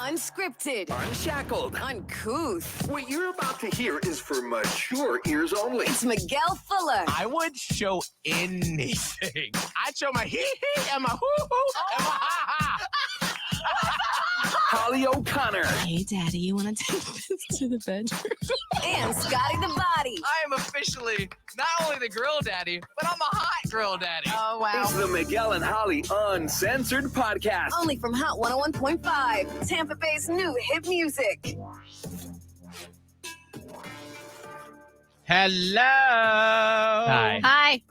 Unscripted. Unshackled. Uncouth. What you're about to hear is for mature ears only. It's Miguel Fuller. I would show anything. I'd show my hee-hee and my hoo-hoo and my ha-ha. Holly O'Connor. Hey, Daddy, you want to take this to the bedroom? And Scotty the Body. I am officially not only the grill daddy, but I'm a hot grill daddy. Oh, wow. It's the Miguel and Holly Uncensored podcast. Only from Hot 101.5. Tampa Bay's new hit music. Hello. Hi.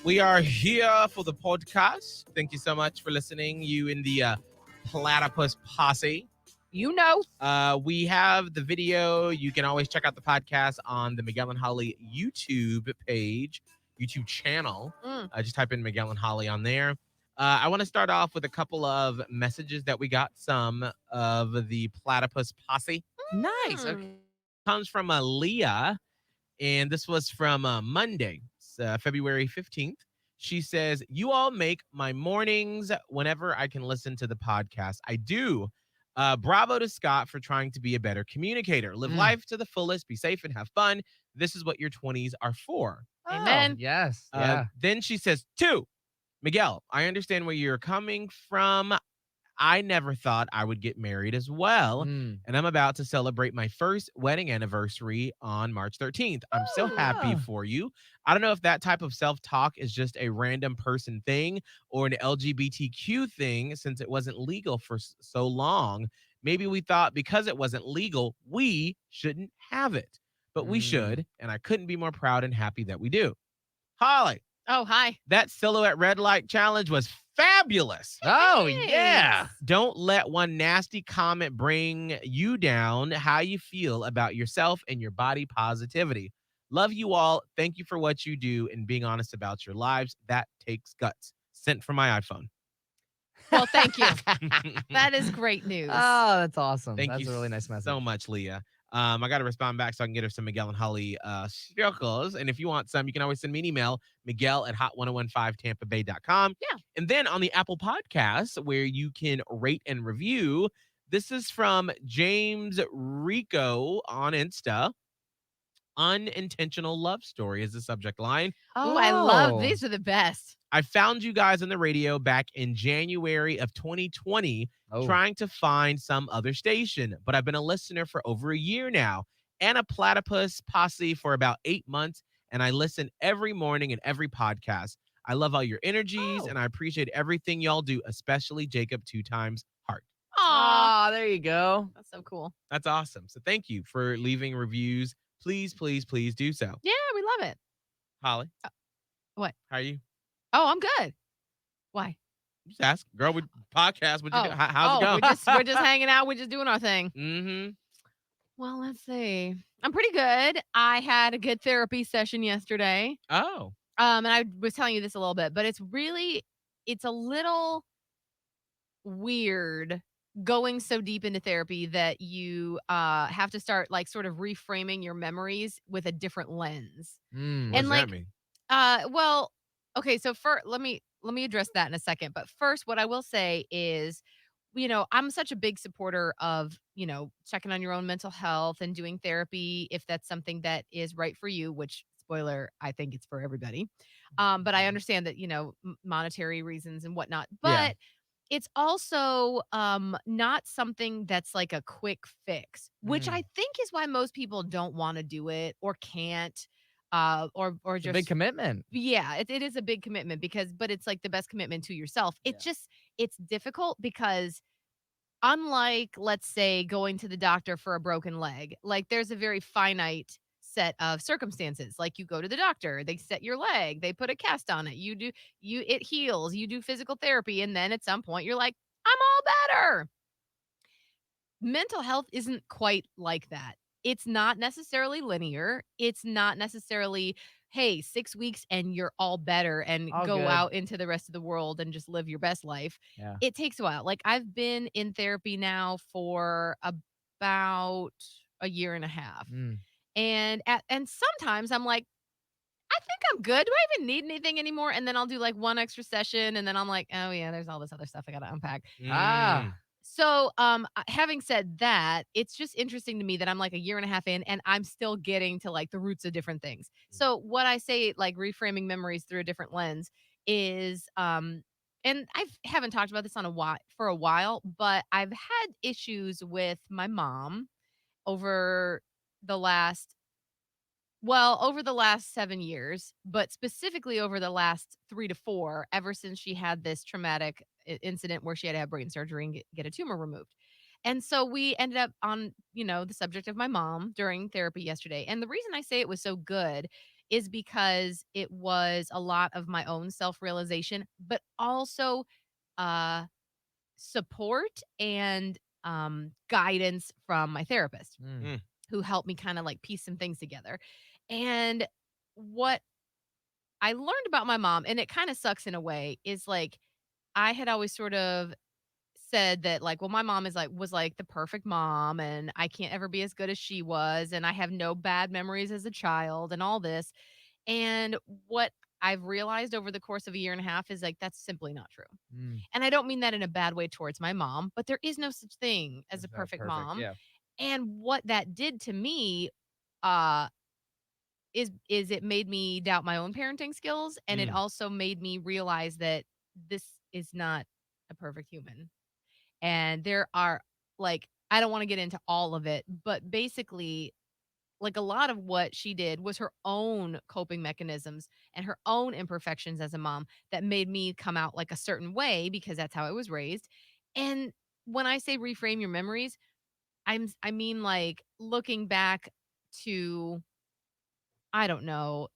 We are here for the podcast. Thank you so much for listening. You in the Platypus Posse. You know. We have the video. You can always check out the podcast on the Miguel and Holly YouTube page, YouTube channel. Just type in Miguel and Holly on there. I want to start off with a couple of messages that we got. Some of the Platypus Posse. Nice. Okay. Comes from Leah, and this was from Monday, February 15th. She says, you all make my mornings whenever I can listen to the podcast. I do. Bravo to Scott for trying to be a better communicator. Live life to the fullest, be safe, and have fun. This is what your 20s are for. Amen. Yes. Then she says, 2, Miguel, I understand where you're coming from. I never thought I would get married as well. And I'm about to celebrate my first wedding anniversary on March 13th. I'm so happy for you. I don't know if that type of self-talk is just a random person thing or an LGBTQ thing since it wasn't legal for so long. Maybe we thought because it wasn't legal, we shouldn't have it. But we should, and I couldn't be more proud and happy that we do. Holly. Oh, hi. That silhouette red light challenge was fabulous. Oh, yeah. Don't let one nasty comment bring you down. How you feel about yourself and your body positivity. Love you all. Thank you for what you do and being honest about your lives. That takes guts. Sent from my iPhone. Well, thank you. That is great news. Oh, that's awesome. Thank That's you a really nice message. so much, Leah. I got to respond back so I can get her some Miguel and Holly circles. And if you want some, you can always send me an email, miguel@hot1015tampabay.com. Yeah. And then on the Apple Podcast, where you can rate and review, this is from James Rico on Insta. Unintentional love story is the subject line. Oh, I love these. Are the best. I found you guys on the radio back in January of 2020, trying to find some other station, but I've been a listener for over a year now and a Platypus Posse for about 8 months, and I listen every morning and every podcast. I love all your energies, and I appreciate everything y'all do, especially Jacob 2 times heart. Aw, there you go. that's so cool. That's awesome. So thank you for leaving reviews. Please, please, please do so. Yeah, we love it. Holly. What? How are you? Oh, I'm good. Why? Just ask. Girl, with podcast, what you do? How's it going? We're just hanging out. We're just doing our thing. Mm-hmm. Well, let's see. I'm pretty good. I had a good therapy session yesterday. Oh. And I was telling you this a little bit, but it's a little weird going so deep into therapy that you have to start like sort of reframing your memories with a different lens. What And does like, that mean? well, okay, so let me address that in a second. But first, what I will say is, I'm such a big supporter of, checking on your own mental health and doing therapy if that's something that is right for you, which spoiler, I think it's for everybody. But I understand that, monetary reasons and whatnot. But it's also not something that's like a quick fix, which I think is why most people don't want to do it or can't. Or It's just a big commitment. Yeah, it is a big commitment but it's like the best commitment to yourself. It's difficult because unlike, let's say, going to the doctor for a broken leg, like there's a very finite set of circumstances. Like you go to the doctor, they set your leg, they put a cast on it, it heals, you do physical therapy, and then at some point you're like, I'm all better. Mental health isn't quite like that. It's not necessarily linear. It's not necessarily, hey, 6 weeks and you're all better and All go good. out into the rest of the world and just live your best life. Yeah. It takes a while. Like I've been in therapy now for about a year and a half. And sometimes I'm like, I think I'm good. Do I even need anything anymore? And then I'll do like one extra session and then I'm like, oh yeah, there's all this other stuff I got to unpack. So, having said that, it's just interesting to me that I'm like a year and a half in and I'm still getting to like the roots of different things. So, what I say, like reframing memories through a different lens is, and I haven't talked about this on a while for a while, but I've had issues with my mom over the last over the last 7 years, but specifically over the last 3 to 4, ever since she had this traumatic incident where she had to have brain surgery and get a tumor removed. And so we ended up on, the subject of my mom during therapy yesterday. And the reason I say it was so good is because it was a lot of my own self-realization, but also uh support and guidance from my therapist Mm. who helped me kind of like piece some things together. And what I learned about my mom, and it kind of sucks in a way, is like I had always sort of said that like, well, my mom is like was like the perfect mom and I can't ever be as good as she was and I have no bad memories as a child and all this. And what I've realized over the course of a year and a half is like that's simply not true. Mm. And I don't mean that in a bad way towards my mom, but there is no such thing as a There's no perfect perfect. mom. Yeah. And what that did to me uh is it made me doubt my own parenting skills, and it Mm. also made me realize that this is not a perfect human. And there are like I don't want to get into all of it, but basically like a lot of what she did was her own coping mechanisms and her own imperfections as a mom that made me come out like a certain way because that's how I was raised. And when I say reframe your memories, I mean like looking back to I don't know,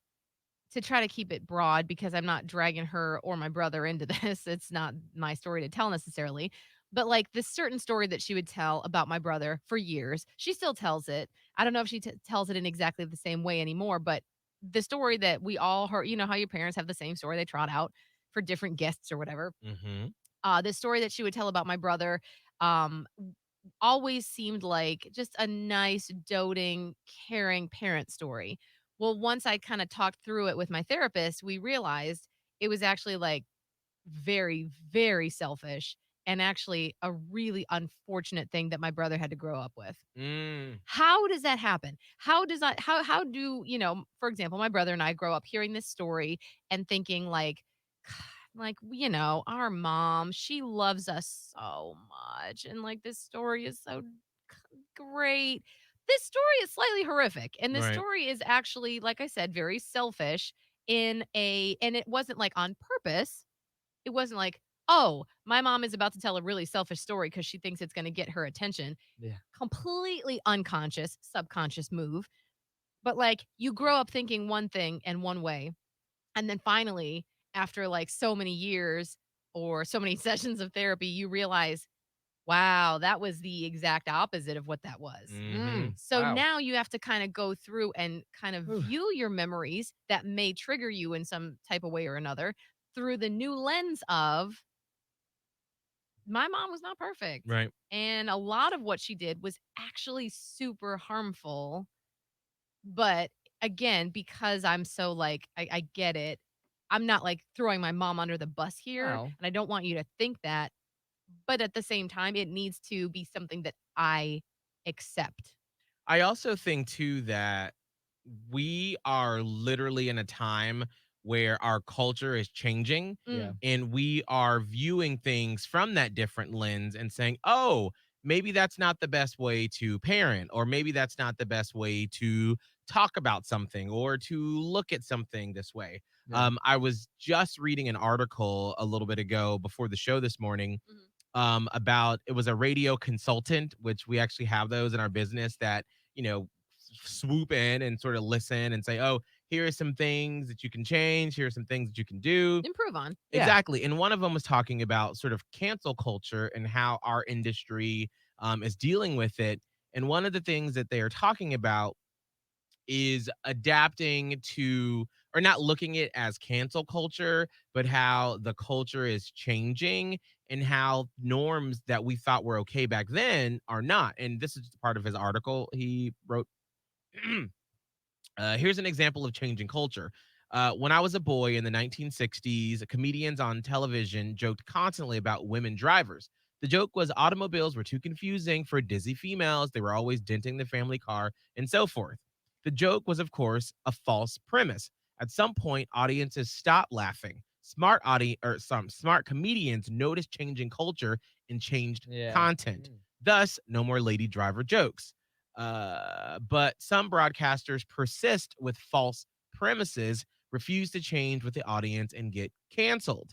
to try to keep it broad because I'm not dragging her or my brother into this. It's not my story to tell necessarily. But like this certain story that she would tell about my brother for years, she still tells it. I don't know if she tells it in exactly the same way anymore, but the story that we all heard, you know how your parents have the same story they trot out for different guests or whatever. Mm-hmm. The story that she would tell about my brother always seemed like just a nice, doting, caring parent story. Well, once I kind of talked through it with my therapist, we realized it was actually like very, very selfish and actually a really unfortunate thing that my brother had to grow up with. Mm. How does that happen? How does that how do, for example, my brother and I grow up hearing this story and thinking like like, our mom, she loves us so much and like this story is so great. This story is slightly horrific and this Right. story is actually like I said very selfish and it wasn't like on purpose. It wasn't like, "Oh, my mom is about to tell a really selfish story because she thinks it's gonna get her attention." Yeah. Completely unconscious, subconscious move. But, like, you grow up thinking one thing and one way, and then finally, after, like, so many years or so many sessions of therapy, you realize, "Wow, that was the exact opposite of what that was." Mm-hmm. So Wow. now you have to kinda go through and kind of Whew. view your memories that may trigger you in some type of way or another through the new lens of my mom was not perfect. Right. And a lot of what she did was actually super harmful. But again, because I'm so like, I get it. I'm not like throwing my mom under the bus here. No. And I don't want you to think that. But at the same time, it needs to be something that I accept. I also think too that we are literally in a time where our culture is changing Yeah. Mm, and we are viewing things from that different lens and saying, oh, maybe that's not the best way to parent, or maybe that's not the best way to talk about something or to look at something this way. Yeah. I was just reading an article a little bit ago before the show this morning mhm. about it was a radio consultant, which we actually have those in our business that, you know, swoop in and sort of listen and say, oh, here are some things that you can change. Here are some things that you can do. Improve on. Yeah. Exactly. And one of them was talking about sort of cancel culture and how our industry is dealing with it. And one of the things that they are talking about is adapting to, or not looking at it as cancel culture, but how the culture is changing and how norms that we thought were okay back then are not. And this is part of his article he wrote. Here's an example of changing culture. When I was a boy in the 1960s, comedians on television joked constantly about women drivers. The joke was automobiles were too confusing for dizzy females. They were always denting the family car and so forth. The joke was, of course, a false premise. At some point, audiences stopped laughing. Some smart comedians noticed changing culture and changed Yeah. content. Thus, no more lady driver jokes. But some broadcasters persist with false premises, refuse to change with the audience, and get canceled.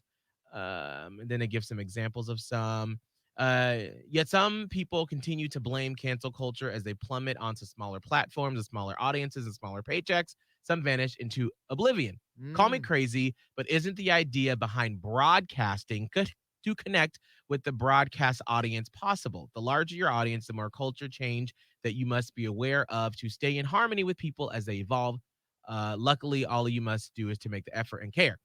And then it gives some examples of some. Yet some people continue to blame cancel culture as they plummet onto smaller platforms and smaller audiences and smaller paychecks. Some vanish into oblivion. Call me crazy, but isn't the idea behind broadcasting to connect with the broadcast audience possible? The larger your audience, the more culture change that you must be aware of to stay in harmony with people as they evolve. Luckily, all you must do is to make the effort and care.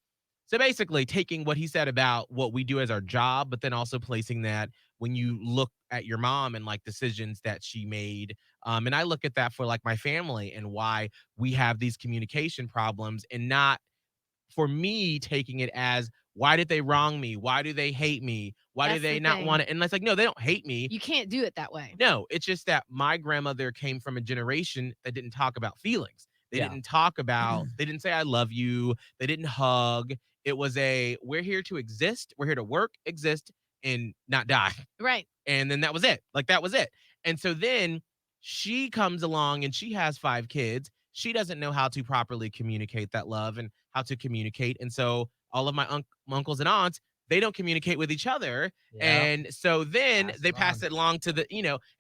So basically, taking what he said about what we do as our job, but then also placing that when you look at your mom and like decisions that she made. And I look at that for like my family and why we have these communication problems, and not for me taking it as, why did they wrong me? Why do they hate me? Why do That's they the not want thing. it? And it's like, no, they don't hate me. You can't do it that way. No, it's just that my grandmother came from a generation that didn't talk about feelings. They Yeah. didn't talk about, they didn't say, I love you. They didn't hug. It was we're here to exist. We're here to work, exist, and not die. Right. And then that was it. Like, that was it. And so then she comes along and she has 5 kids. She doesn't know how to properly communicate that love and how to communicate. And so all of my uncles and aunts, they don't communicate with each other. Yeah. And so then Pass they it pass on. it along to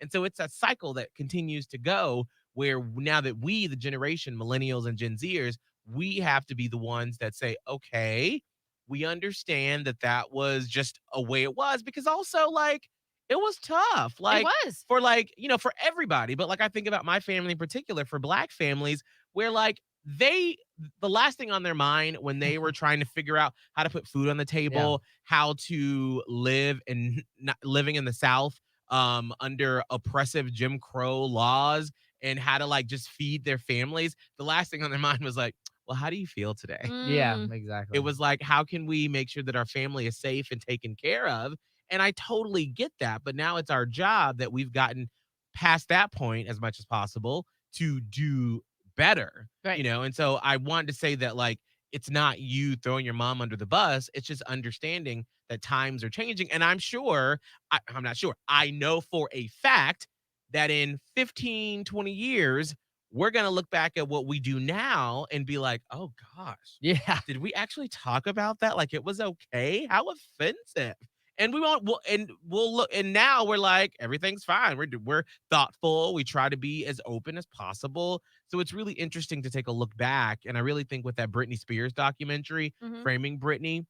and so it's a cycle that continues to go, where now that we, the generation, millennials and Gen Zers, we have to be the ones that say, okay, we understand that that was just a way it was, because also, like, it was tough. Like, it was. for like, for everybody. But like, I think about my family in particular, for Black families, where like the last thing on their mind when they were trying to figure out how to put food on the table, how to live and not living in the South under oppressive Jim Crow laws, and how to like just feed their families. The last thing on their mind was like, well, how do you feel today? Yeah, Mm, exactly. It was like, how can we make sure that our family is safe and taken care of? And I totally get that. But now it's our job that we've gotten past that point as much as possible to do better, Right. And so I wanted to say that, like, it's not you throwing your mom under the bus. It's just understanding that times are changing. And I'm not sure. I know for a fact that in 15, 20 years, we're going to look back at what we do now and be like, oh gosh, Yeah. did we actually talk about that? Like, it was okay? How offensive. And we'll look, and now we're like, everything's fine. We're thoughtful. We try to be as open as possible. So it's really interesting to take a look back. And I really think with that Britney Spears documentary, mhm. Framing Britney,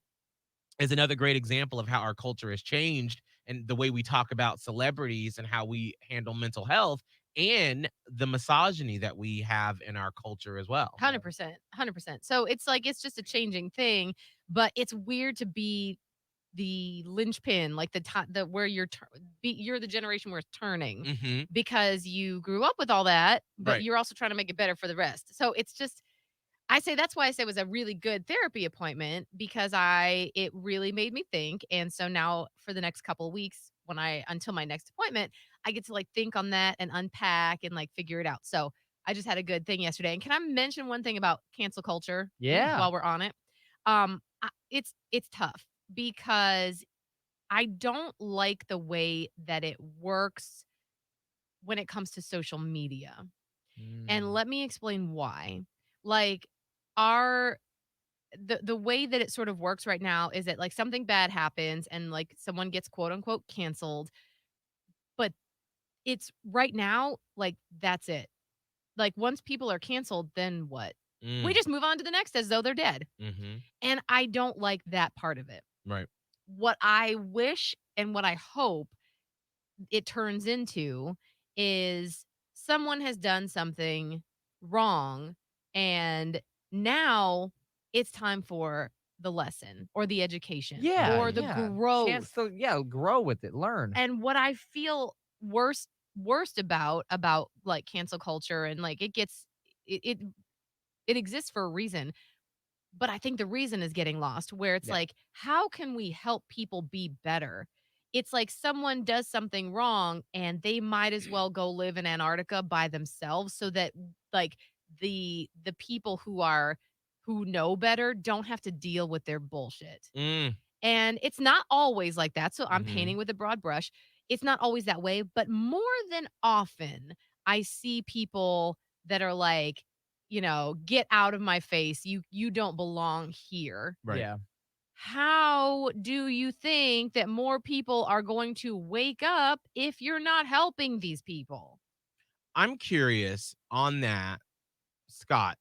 is another great example of how our culture has changed, and the way we talk about celebrities and how we handle mental health, and the misogyny that we have in our culture as well. 100%. 100%. So it's like, it's just a changing thing, but it's weird to be the linchpin, like the time the where you're the generation where it's turning, Hmm. because you grew up with all that, but Right. you're also trying to make it better for the rest. So it's just, I say that's why I say it was a really good therapy appointment, because it really made me think. And so now for the next couple of weeks, until my next appointment, I get to like think on that and unpack and like figure it out. So I just had a good thing yesterday. And can I mention one thing about cancel culture Yeah. while we're on it? It's tough because I don't like the way that it works when it comes to social media. And let me explain why. Like, our the way that it sort of works right now is that like something bad happens and like someone gets quote unquote canceled, but it's right now, like, that's it. Like, once people are canceled, then what? We Mm, just move on to the next as though they're dead. hmm. And I don't like that part of it. Right. What I wish and what I hope it turns into is someone has done something wrong, and now it's time for the lesson or the education Yeah, or the Mm, yeah. Chance growth. to grow with it, learn. And what I feel worst about like cancel culture, and like it it, it exists for a reason, but I think the reason is getting lost, where it's Yeah. like, how can we help people be better? it's like someone does something wrong and they might as well go live in Antarctica by themselves so that like the people who know better don't have to deal with their bullshit. Mm, And it's not always like that. So I'm mhm. painting with a broad brush. It's not always that way, but more than often, I see people that are like, get out of my face. You don't belong here. Right. Yeah. How do you think that more people are going to wake up if you're not helping these people? I'm curious on that, Scott,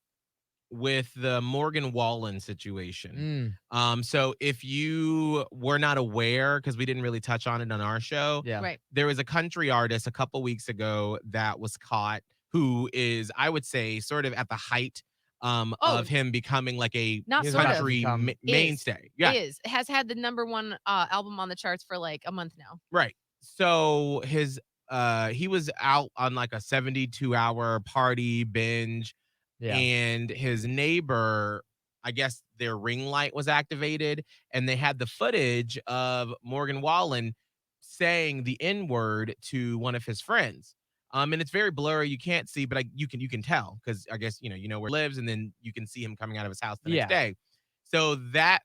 with the Morgan Wallen situation. Mm. So if you were not aware, because we didn't really touch on it on our show, Yeah. Right. there was a country artist a couple weeks ago that was caught who is, I would say, sort of at the height Oh, of him becoming like a not He was sort about of. to become mainstay. Yeah, Has had the number one album on the charts for like a month now. right. So he was out on like a 72-hour party binge, yeah. and his neighbor, I guess their ring light was activated, and they had the footage of Morgan Wallen saying the N-word to one of his friends. And it's very blurry, you can't see, but you can tell because I guess you know where he lives, and then you can see him coming out of his house the next Yeah. day. So that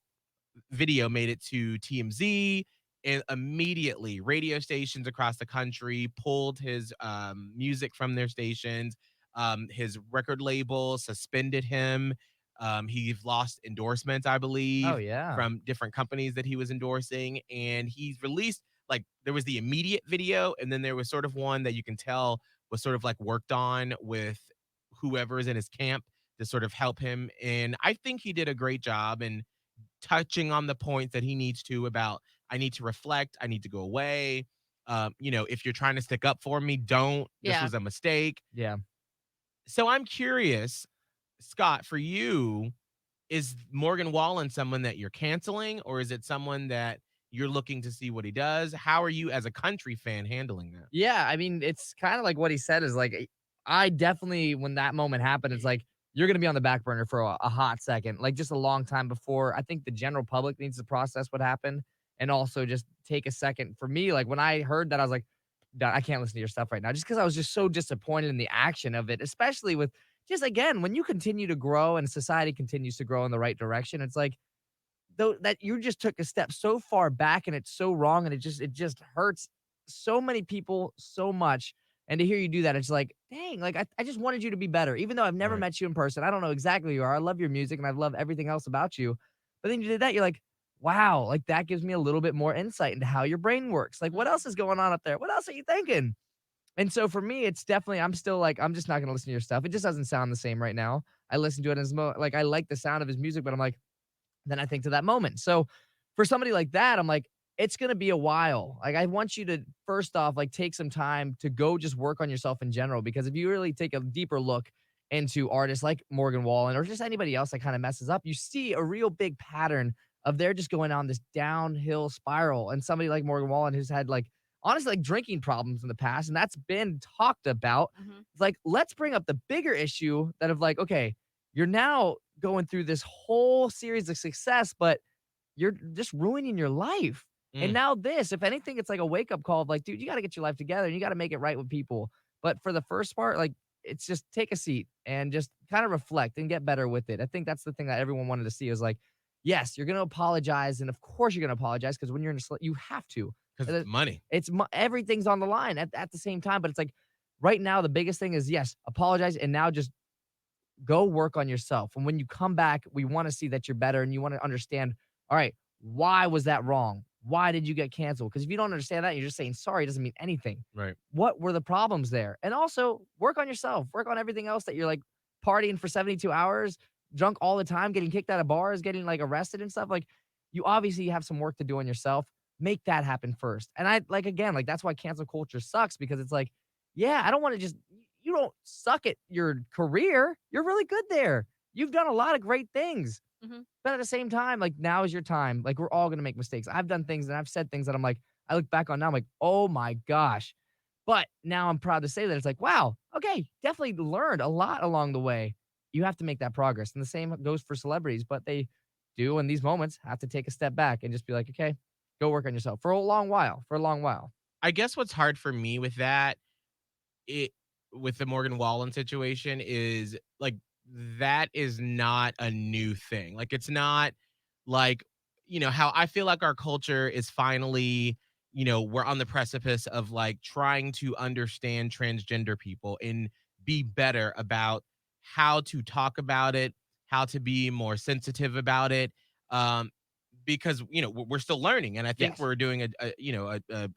video made it to TMZ, and immediately radio stations across the country pulled his music from their stations. His record label suspended him. He's lost endorsements, I Oh believe, yeah. from different companies that he was endorsing. And he's released, like, there was the immediate video, and then there was sort of one that you can tell was sort of like worked on with whoever is in his camp to sort of help him. And I think he did a great job. And touching on the points that he needs to about, I need to reflect, I need to go away. If you're trying to stick up for me, don't. This Yeah. was a mistake. Yeah. So I'm curious, Scott, for you, is Morgan Wallen someone that you're canceling, or is it someone that you're looking to see what he does? How are you as a country fan handling that? Yeah, I mean, it's kind of like what he said is like, I definitely, when that moment happened, it's like, you're going to be on the back burner for a hot second, like just a long time before. I think the general public needs to process what happened and also just take a second. For me, like when I heard that, I was like, "Done, I can't listen to your stuff right now," just because I was just so disappointed in the action of it, especially with just, again, when you continue to grow and society continues to grow in the right direction, it's like, though that you just took a step so far back and it's so wrong and it just hurts so many people so much. And to hear you do that, it's like, dang, like I just wanted you to be better. Even though I've never Right. met you in person. I don't know exactly who you are. I love your music and I love everything else about you. But then you did that, you're like, wow, like that gives me a little bit more insight into how your brain works. Like, what else is going on up there? What else are you thinking? And so for me, it's definitely, I'm still like, I'm just not gonna listen to your stuff. It just doesn't sound the same right now. I listen to it as like I like the sound of his music, but I'm like, then I think to that moment. So for somebody like that, I'm like, it's going to be a while. Like, I want you to first off, like, take some time to go just work on yourself in general. Because if you really take a deeper look into artists like Morgan Wallen or just anybody else that kind of messes up, you see a real big pattern of they're just going on this downhill spiral. And somebody like Morgan Wallen, who's had like, honestly, like drinking problems in the past, and that's been talked about. Mhm. It's like, let's bring up the bigger issue that of like, okay, you're now going through this whole series of success, but you're just ruining your life. And Mm. now this, if anything, it's like a wake up call of like, dude, you got to get your life together and you got to make it right with people. But for the first part, like, it's just take a seat and just kind of reflect and get better with it. I think that's the thing that everyone wanted to see is like, yes, you're going to apologize. And of course you're going to apologize because when you're in a, you have to. Because it's money. It's everything's on the line at the same time. But it's like right now, the biggest thing is yes, apologize. And now just go work on yourself. And when you come back, we want to see that you're better and you want to understand, all right, why was that wrong? Why did you get canceled? Because if you don't understand that, you're just saying sorry, it doesn't mean anything. Right. What were the problems there? And also work on yourself, work on everything else that you're like partying for 72 hours, drunk all the time, getting kicked out of bars, getting like arrested and stuff. Like you obviously have some work to do on yourself. Make that happen first. And I like, again, like that's why cancel culture sucks because it's like, yeah, I don't want to just, you don't suck at your career. You're really good there. You've done a lot of great things. Mhm. But at the same time, like now is your time. Like we're all going to make mistakes. I've done things and I've said things that I'm like, I look back on now, I'm like, oh my gosh. But now I'm proud to say that it's like, wow, okay, definitely learned a lot along the way. You have to make that progress. And the same goes for celebrities, but they do in these moments have to take a step back and just be like, okay, go work on yourself for a long while. For a long while. I guess what's hard for me with that, it with the Morgan Wallen situation is like that is not a new thing. Like it's not like, how I feel like our culture is finally, we're on the precipice of like trying to understand transgender people and be better about how to talk about it, how to be more sensitive about it. Um, because we're still learning, and I think Yes. we're doing a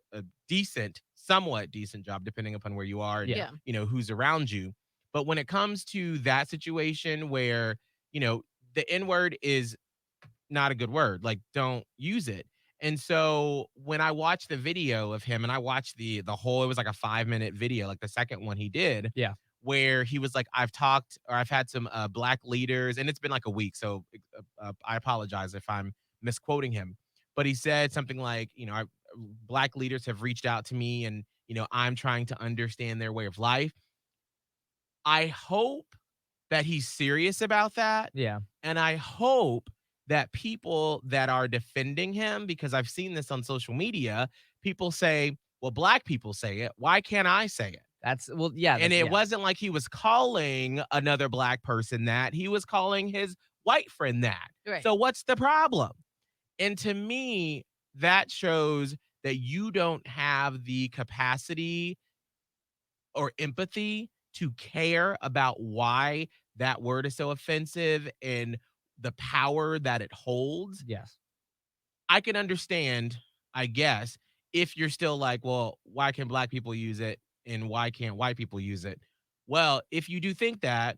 decent, somewhat decent job, depending upon where you are and Yeah. Yeah. who's around you. But when it comes to that situation where the N word is not a good word, like don't use it. And so when I watched the video of him, and I watched the whole, it was like a 5-minute video, like the second one he did, Yeah. where he was like, I've had some black leaders, and it's been like a week, so I apologize if I'm misquoting him, but he said something like, black leaders have reached out to me, and I'm trying to understand their way of life. I hope that he's serious about that, Yeah. and I hope that people that are defending him, because I've seen this on social media, people say, well, black people say it, why can't I say it? Yeah. And it Yeah. wasn't like he was calling another black person that, he was calling his white friend that. Right. So what's the problem? And to me, that shows that you don't have the capacity or empathy to care about why that word is so offensive and the power that it holds. Yes. I can understand, I guess, if you're still like, well, why can black people use it and why can't white people use it? Well, if you do think that,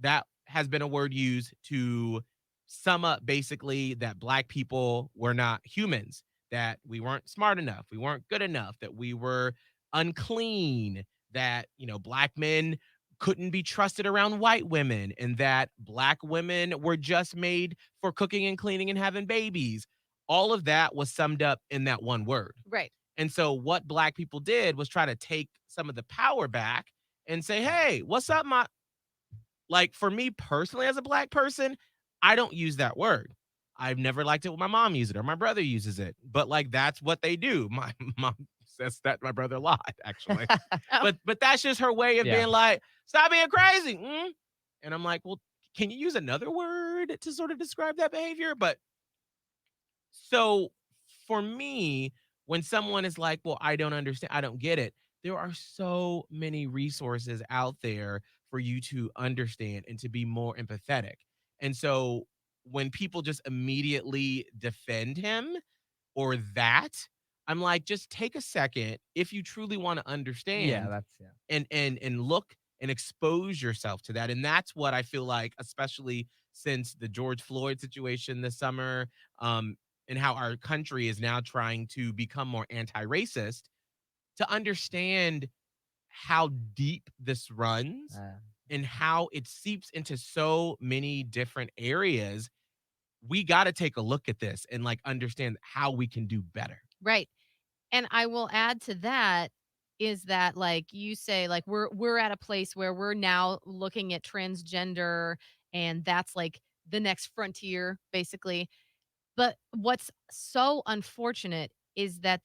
that has been a word used to sum up basically that black people were not humans, that we weren't smart enough, we weren't good enough, that we were unclean, that, black men couldn't be trusted around white women, and that black women were just made for cooking and cleaning and having babies. All of that was summed up in that one word. Right. And so what black people did was try to take some of the power back and say, hey, what's up, my, like, for me personally, as a black person, I don't use that word. I've never liked it when my mom uses it or my brother uses it, but like that's what they do. My mom says that to my brother a lot, actually. Oh. But that's just her way of Yeah. being like, stop being crazy. And I'm like, well, can you use another word to sort of describe that behavior? But so for me, when someone is like, well, I don't understand, I don't get it, there are so many resources out there for you to understand and to be more empathetic. And so when people just immediately defend him or that, I'm like, just take a second if you truly want to Yeah. understand That's yeah. and look and expose yourself to that. And that's what I feel like, especially since the George Floyd situation this summer, um, and how our country is now trying to become more anti-racist, to understand how deep this runs and how it seeps into so many different areas. We got to take a look at this and like understand how we can do better. Right. And I will add to that is that like you say like we're at a place where we're now looking at transgender and that's like the next frontier basically. But what's so unfortunate is that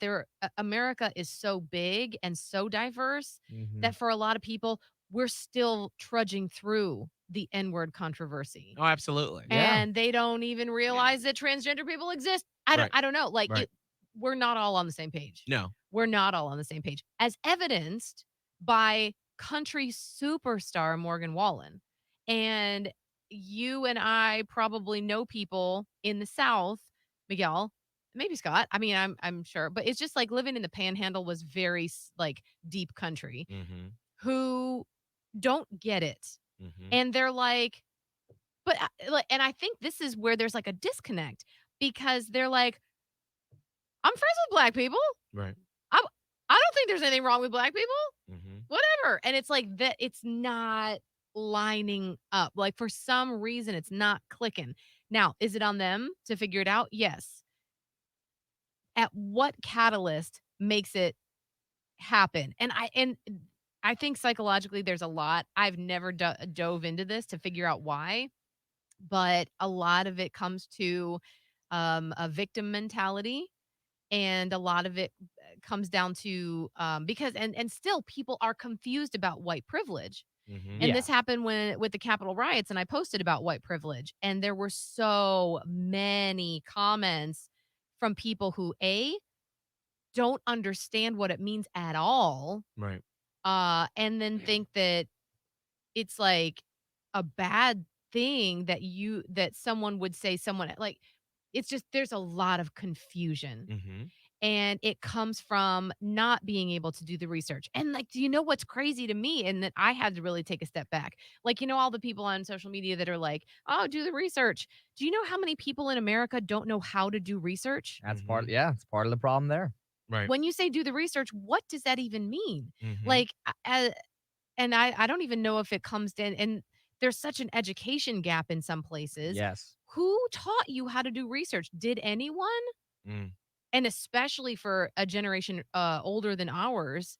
America is so big and so diverse Mhm. that for a lot of people we're still trudging through the N-word controversy. Oh, absolutely. Yeah. And they don't even realize that transgender people exist. Right. I don't know. Like Right. we're not all on the same page. No. We're not all on the same page, as evidenced by country superstar Morgan Wallen. And you and I probably know people in the South, Miguel, maybe Scott. I mean, I'm sure, but it's just like living in the Panhandle was very like deep country Mm-hmm. who don't get it, Mm-hmm. and they're like, but and I think this is where there's like a disconnect because they're like, I'm friends with black people. Right. I don't think there's anything wrong with black people. Mm-hmm. Whatever. And it's like that it's not lining up. Like for some reason it's not clicking. Now, is it on them to figure it out? Yes. At what catalyst makes it happen? And I think psychologically there's a lot. I've never dove into this to figure out why, but a lot of it comes to a victim mentality And a lot of it comes down to because and still people are confused about white privilege. Mhm. And Yeah. this happened with the Capitol riots, and I posted about white privilege, and there were so many comments from people who don't understand what it means at all, Right. and then think that it's like a bad thing that someone would say someone like it's just there's a lot of confusion. Mhm. And it comes from not being able to do the research. And like, do you know what's crazy to me? And that I had to really take a step back. Like, all the people on social media that are like, oh, do the research. Do you know how many people in America don't know how to do research? That's Mhm. it's part of the problem there. Right. When you say do the research, what does that even mean? Mhm. Like, and I don't even know if it comes in, and there's such an education gap in some places. Yes. Who taught you how to do research? Did anyone? Mm. And especially for a generation older than ours,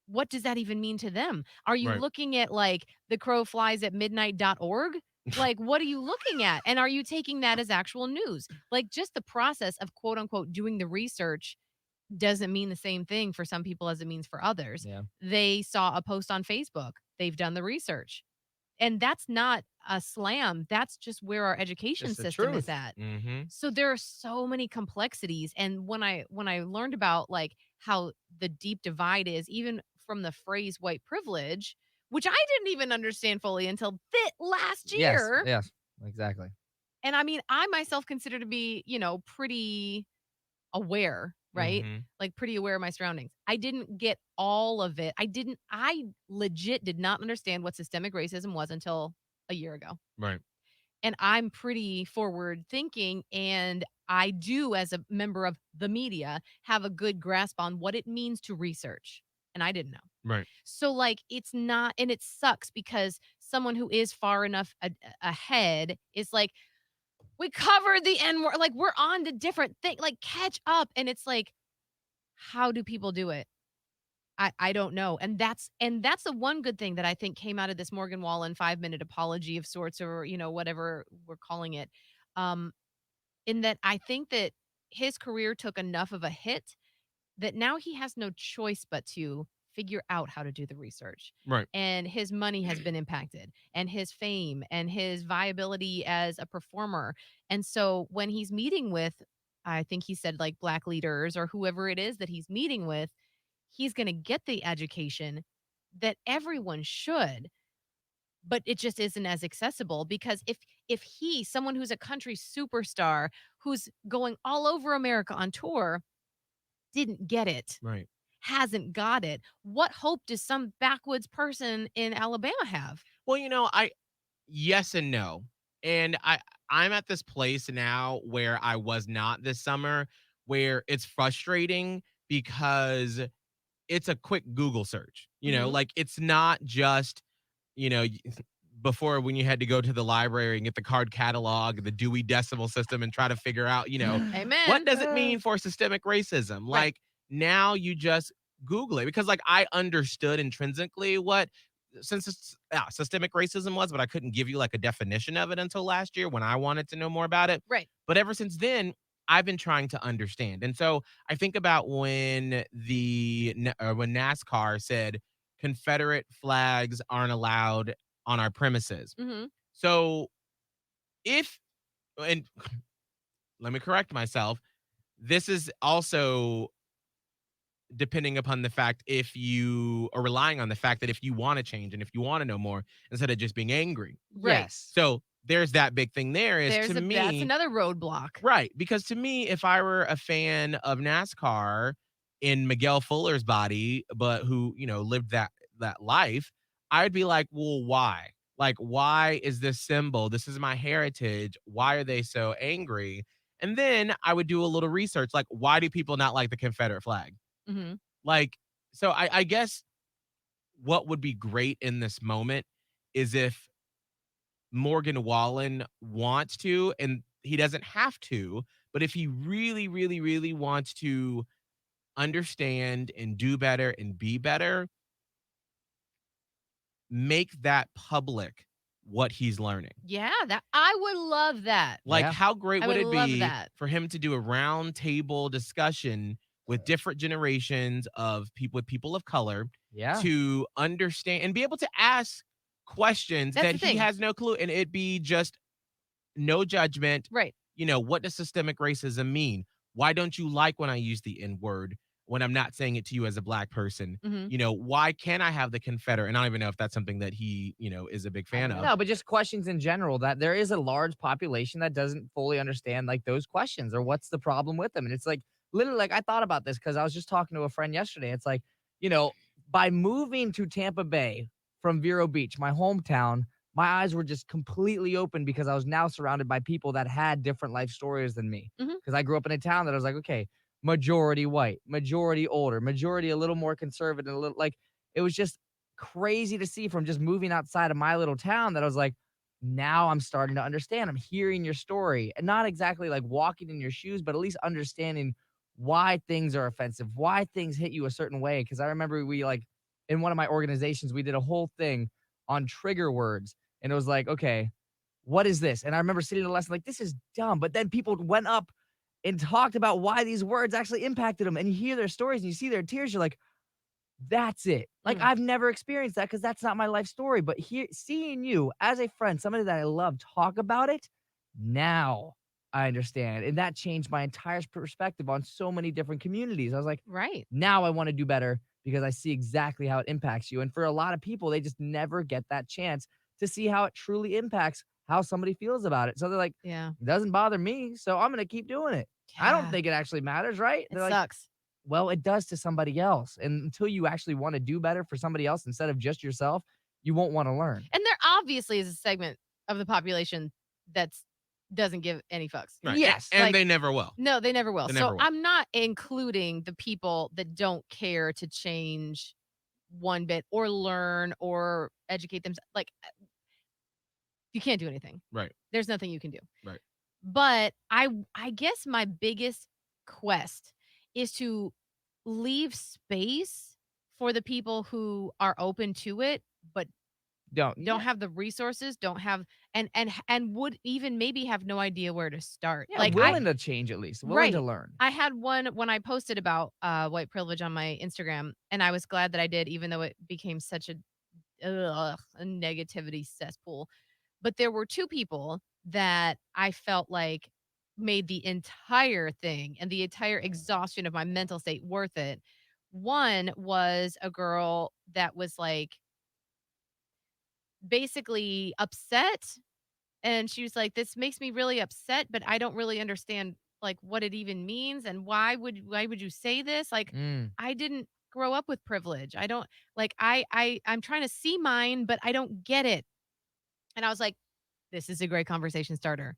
what does that even mean to them? Are you Right. looking at like the crow flies at midnight.org? Like, what are you looking at? And are you taking that as actual news? Like, just the process of quote unquote doing the research doesn't mean the same thing for some people as it means for others. Yeah. They saw a post on Facebook, they've done the research. And that's not a slam. That's just where our education Just the system is truth. at. Mhm. So there are so many complexities. And when I learned about like how the deep divide is, even from the phrase white privilege, which I didn't even understand fully until last Yes. year. Yes. Exactly. And I mean, I myself consider to be, pretty aware, right? Mhm. Like pretty aware of my surroundings. I didn't get all of it. I legit did not understand what systemic racism was until a year ago. Right. And I'm pretty forward thinking, and I do, as a member of the media, have a good grasp on what it means to research. And I didn't know. Right. So, like, it's not, and it sucks because someone who is far enough ahead is like, we covered the N word. Like, we're on to different things, like, catch up. And it's like, how do people do it? I don't know. And that's the one good thing that I think came out of this Morgan Wallen 5-minute apology of sorts, or, whatever we're calling it. Um, in that I think that his career took enough of a hit that now he has no choice but to figure out how to do the research. Right. And his money has been impacted, and his fame and his viability as a performer. And so when he's meeting with, I think he said like black leaders or whoever it is that he's meeting with, he's going to get the education that everyone should, but it just isn't as accessible because if someone who's a country superstar who's going all over America on tour didn't get it, Right. hasn't got it, what hope does some backwoods person in Alabama have? Well, yes and no. And I'm at this place now where I was not this summer, where it's frustrating because it's a quick Google search. Mhm. Like it's not just, you know, y- before when you had to go to the library and get the card catalog, the Dewey Decimal System and try to figure out, what Amen. does it mean for systemic racism? Right. Like now you just Google it because like I understood intrinsically what systemic racism was, but I couldn't give you like a definition of it until last year when I wanted to know more about it. Right. But ever since then, I've been trying to understand. And so I think about when when NASCAR said Confederate flags aren't allowed on our premises. Mhm. So if and let me correct myself, this is also depending upon the fact if you are relying on the fact that if you want to change and if you want to know more instead of just being angry. Right. Yes. So there's that big thing there is to That's me. another roadblock. Right. Because to me, if I were a fan of NASCAR in Miguel Fuller's body, but who, lived that life, I'd be like, well, why? Like, why is this symbol? This is my heritage. Why are they so angry? And then I would do a little research, like, why do people not like the Confederate flag? Mhm. Like, so I guess what would be great in this moment is if Morgan Wallen wants to, and he doesn't have to, but if he really, really, really wants to understand and do better and be better, make that public what he's learning. Yeah, that I would love that. Like, Yeah. how great I would would it love be that. for him to do a round table discussion with different generations of people of color Yeah. to understand and be able to ask questions That's that the he thing. has no clue, and it be just no judgment. Right. What does systemic racism mean? Why don't you like when I use the N word when I'm not saying it to you as a black person? Mhm. Why can't I have the Confederate? And I don't even know if that's something that he, is a big fan of. No, but just questions in general, that there is a large population that doesn't fully understand like those questions or what's the problem with them. And it's like literally like I thought about this because I was just talking to a friend yesterday. It's like, by moving to Tampa Bay from Vero Beach, my hometown, my eyes were just completely open because I was now surrounded by people that had different life stories than me. Mhm. Because I grew up in a town that I was like, okay, majority white, majority older, majority a little more conservative, a little like it was just crazy to see from just moving outside of my little town that I was like, now I'm starting to understand. I'm hearing your story and not exactly like walking in your shoes, but at least understanding why things are offensive, why things hit you a certain way. Cause I remember we like in one of my organizations, we did a whole thing on trigger words. And it was like, okay, what is this? And I remember sitting in the lesson like, this is dumb. But then people went up and talked about why these words actually impacted them. And you hear their stories and you see their tears. You're like, that's it. Like, I've never experienced that because that's not my life story. But here, seeing you as a friend, somebody that I love, talk about it, now I understand. And that changed my entire perspective on so many different communities. I was like, Right. now I want to do better because I see exactly how it impacts you. And for a lot of people, they just never get that chance to see how it truly impacts how somebody feels about it. So they're like, Yeah. it doesn't bother me, so I'm going to keep doing it. I don't Yeah. think it actually matters, right? It They're like, sucks. well, it does to somebody else. And until you actually want to do better for somebody else instead of just yourself, you won't want to learn. And there obviously is a segment of the population that's doesn't give any fucks. Right. Yes. And Like- they never will. No, they never will. They So never will. I'm not including the people that don't care to change one bit or learn or educate themselves. Like, you can't do anything. Right. There's nothing you can do. Right. But I guess my biggest quest is to leave space for the people who are open to it, but don't have the resources, don't have and would even maybe have no idea where to start. Yeah, Like willing to change at least, willing to Right. learn. I had one when I posted about white privilege on my Instagram, and I was glad that I did, even though it became such a negativity cesspool. But there were two people that I felt like made the entire thing and the entire exhaustion of my mental state worth it. One was a girl that was like basically upset, and she was like, this makes me really upset, but I don't really understand like what it even means, and why would you say this? Like, I didn't grow up with privilege. I don't like I'm trying to see mine, but I don't get it. And I was like, this is a great conversation starter.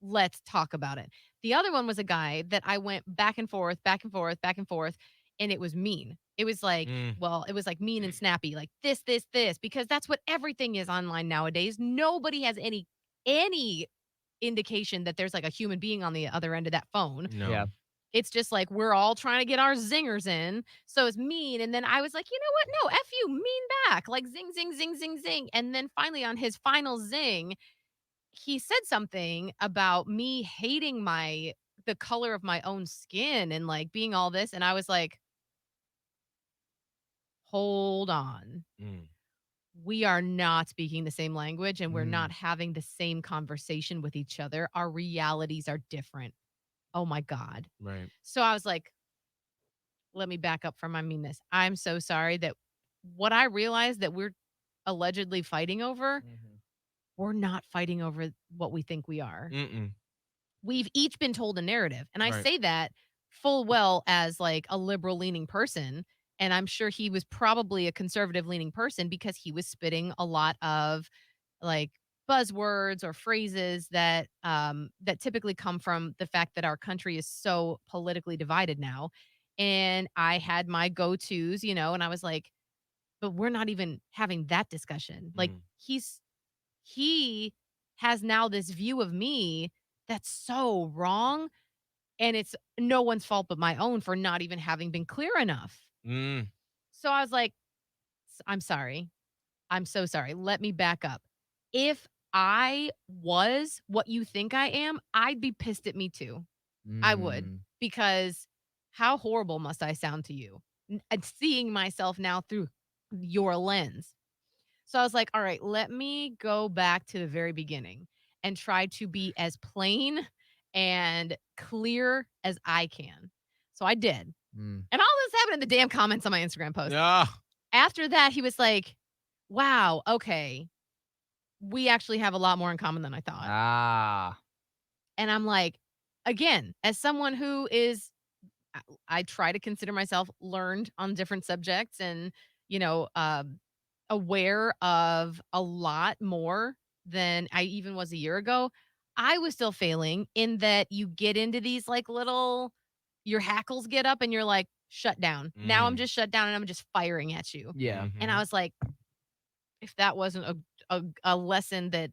Let's talk about it. The other one was a guy that I went back and forth, back and forth, back and forth, and it was mean. It was like, well, it was like mean and snappy, like this, because that's what everything is online nowadays. Nobody has any indication that there's like a human being on the other end of that phone. No. Yeah. It's just like we're all trying to get our zingers in. So it's mean. And then I was like, you know what? No, F you, mean back. Like zing, zing, zing, zing, zing. And then finally on his final zing, he said something about me hating the color of my own skin and like being all this. And I was like, hold on. We are not speaking the same language and we're not having the same conversation with each other. Our realities are different. Oh my God. Right. So I was like, let me back up from my meanness. I'm so sorry that what I realized that we're allegedly fighting over, we're not fighting over what we think we are. We've each been told a narrative. And I Right. say that full well as like a liberal leaning person. And I'm sure he was probably a conservative leaning person because he was spitting a lot of like buzzwords or phrases that that typically come from the fact that our country is so politically divided now. And I had my go-tos, and I was like, but we're not even having that discussion. Like he has now this view of me that's so wrong, and it's no one's fault but my own for not even having been clear enough. So I was like, I'm sorry. I'm so sorry. Let me back up. if I was what you think I am, I'd be pissed at me too. I would, Mm. because how horrible must I sound to you? And seeing myself now through your lens. So I was like, all right, let me go back to the very beginning and try to be as plain and clear as I can. So I did. Mm. And all this happened in the damn comments on my Instagram post. Yeah. After that, he was like, wow, okay, we actually have a lot more in common than I thought. Ah. And I'm like, again, as someone who is, I try to consider myself learned on different subjects and, you know, aware of a lot more than I even was a year ago. I was still failing in that you get into these like little, your hackles get up and you're like, shut down. Now I'm Mhm. just shut down and I'm just firing at you. Yeah. And I Mhm. was like, if that wasn't a lesson that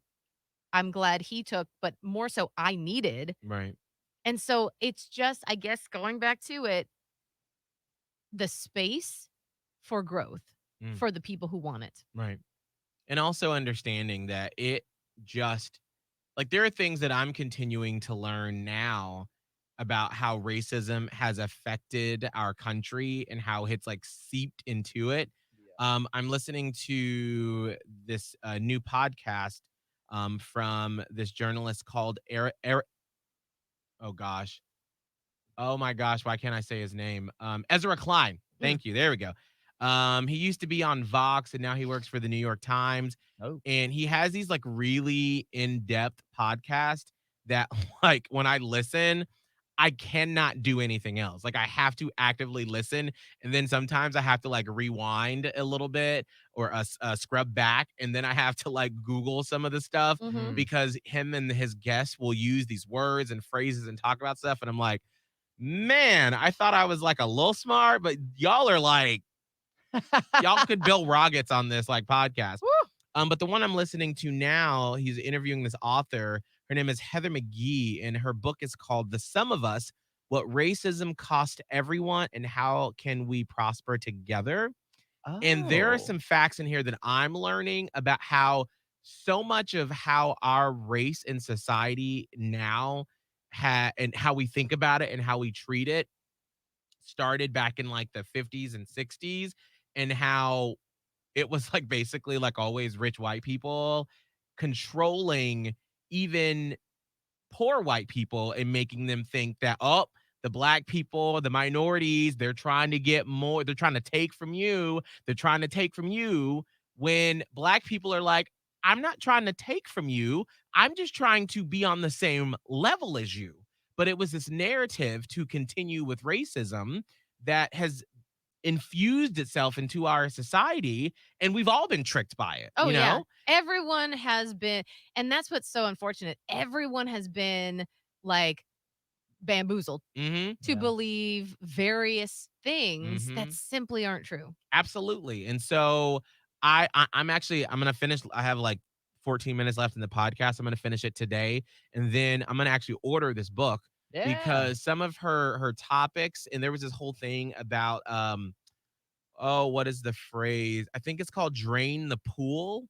I'm glad he took, but more so I needed. Right. And so it's just, I guess, going back to it, the space for growth Mm. for the people who want it. Right. And also understanding that it just like there are things that I'm continuing to learn now about how racism has affected our country and how it's like seeped into it. I'm listening to this new podcast from this journalist called Eric. Oh gosh, oh my gosh, why can't I say his name? Ezra Klein. Mm. Thank you. There we go. He used to be on Vox and now he works for the New York Times. Oh. And he has these like really in-depth podcasts that like when I listen, I cannot do anything else. Like I have to actively listen, and then sometimes I have to like rewind a little bit or scrub back, and then I have to like Google some of the stuff Mhm. because him and his guests will use these words and phrases and talk about stuff, and I'm like, man, I thought I was like a little smart, but y'all are like, y'all could build rockets on this like podcast. But the one I'm listening to now, he's interviewing this author. Her name is Heather McGee, and her book is called The Sum of Us: What Racism Cost Everyone and How Can We Prosper Together. And there are Oh. some facts in here that I'm learning about how so much of how our race in society now and how we think about it and how we treat it started back in like the 50s and 60s, and how it was like basically like always rich white people controlling even poor white people and making them think that, oh, the black people, the minorities, they're trying to get more, they're trying to take from you, they're trying to take from you, when black people are like, I'm not trying to take from you, I'm just trying to be on the same level as you. But it was this narrative to continue with racism that has infused itself into our society, and we've all been tricked by it, Oh, you yeah. know? Everyone has been, and that's what's so unfortunate. Everyone has been like bamboozled Mhm. to Yeah. believe various things that Mhm. simply aren't true. Absolutely. And so I'm actually I'm gonna finish. I have like 14 minutes left in the podcast. I'm gonna finish it today, and then I'm gonna actually order this book Yeah. because some of her topics, and there was this whole thing about oh, what is the phrase? I think it's called drain the pool.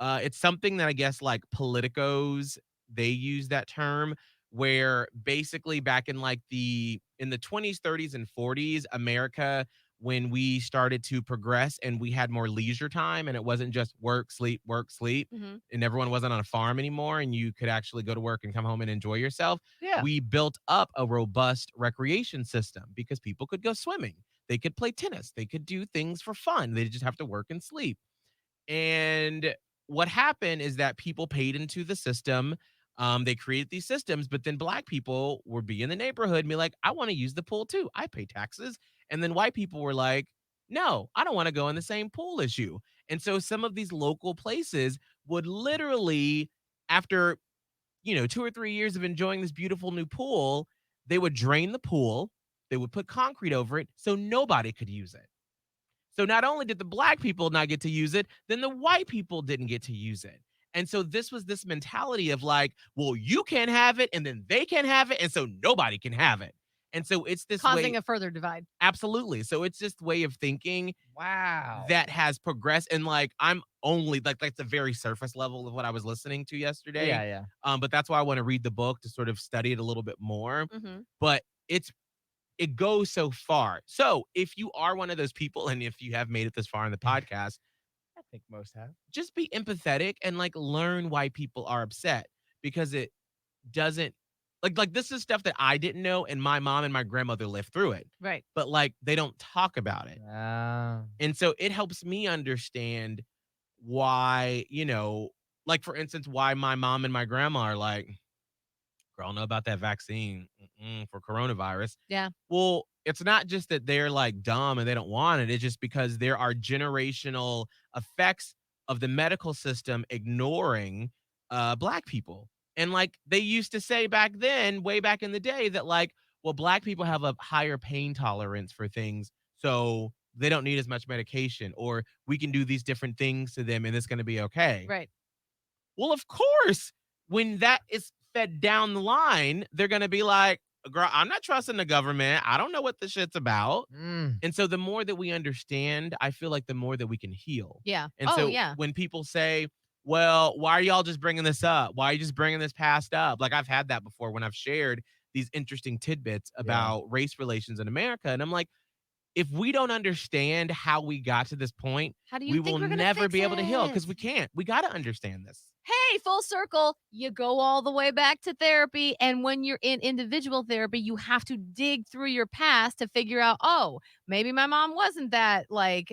It's something that I guess like politicos, they use that term, where basically back in like in the 20s, 30s, and 40s, America, when we started to progress and we had more leisure time and it wasn't just work, sleep, Mhm. and everyone wasn't on a farm anymore and you could actually go to work and come home and enjoy yourself, Yeah. we built up a robust recreation system because people could go swimming, they could play tennis, they could do things for fun, they just have to work and sleep. And what happened is that people paid into the system. They created these systems, but then black people would be in the neighborhood and be like, I want to use the pool too. I pay taxes. And then white people were like, no, I don't want to go in the same pool as you. And so some of these local places would literally, after, 2 or 3 years of enjoying this beautiful new pool, they would drain the pool, they would put concrete over it so nobody could use it. So not only did the black people not get to use it, then the white people didn't get to use it. And so this was this mentality of like, well, you can't have it, and then they can't have it, and so nobody can have it. And so it's this Causing way. a further divide. Absolutely. So it's this way of thinking Wow. that has progressed. And like, I'm only like, that's a very surface level of what I was listening to yesterday. Yeah. But that's why I want to read the book to sort of study it a little bit more. Mm-hmm. But it goes so far. So if you are one of those people, and if you have made it this far in the podcast, I think most have. just be empathetic and like learn why people are upset, because it doesn't like this is stuff that I didn't know, and my mom and my grandmother lived through it, Right. but like they don't talk about it. Ah. And so it helps me understand why, like for instance, why my mom and my grandma are like, girl, know about that vaccine for coronavirus. Yeah. Well, it's not just that they're like dumb and they don't want it. It's just because there are generational effects of the medical system ignoring Black people. And like they used to say back then, way back in the day, that like, well, Black people have a higher pain tolerance for things, so they don't need as much medication, or we can do these different things to them and it's going to be okay. Right. Well, of course, when that is fed down the line, they're going to be like, girl, I'm not trusting the government. I don't know what this shit's about. And so the more that we understand, I feel like the more that we can heal. Yeah. And so yeah. when people say, well, why are y'all just bringing this up? Why are you just bringing this past up? Like I've had that before when I've shared these interesting tidbits about race relations in America. And I'm like, if we don't understand how we got to this point, How do you we think will we're gonna never fix be able to heal, because it? we can't. We got to understand this. Hey, full circle. You go all the way back to therapy. And when you're in individual therapy, you have to dig through your past to figure out, oh, maybe my mom wasn't that like,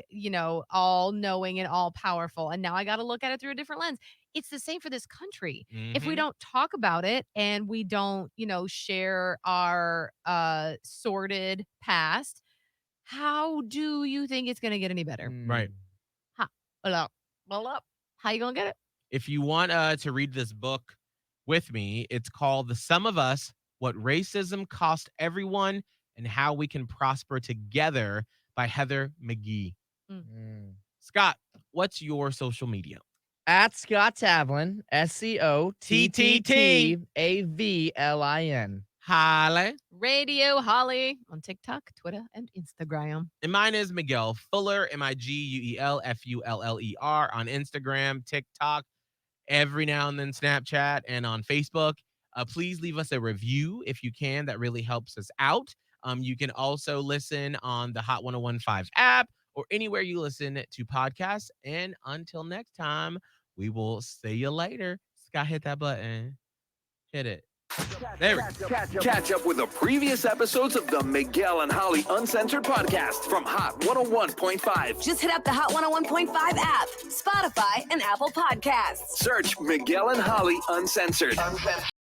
all knowing and all powerful. And now I got to look at it through a different lens. It's the same for this country. If we Mhm. don't talk about it and we don't, share our sordid past, how do you think it's going to get any better? Right. How you going to get it? If you want to read this book with me, it's called The Sum of Us: What Racism Cost Everyone and How We Can Prosper Together by Heather McGee. Scott, what's your social media? At Scott Tavlin, SCOTTTAVLIN. Holly. Radio Holly on TikTok, Twitter, and Instagram. And mine is Miguel Fuller, MiguelFuller on Instagram, TikTok, every now and then Snapchat, and on Facebook. Please leave us a review if you can. That really helps us out. You can also listen on the Hot 1015 app or anywhere you listen to podcasts. And until next time, we will see you later. Scott, hit that button. Hit it. There we go. Catch up with the previous episodes of the Miguel and Holly Uncensored podcast from Hot 101.5. Just hit up the Hot 101.5 app, Spotify, and Apple Podcasts. Search Miguel and Holly Uncensored.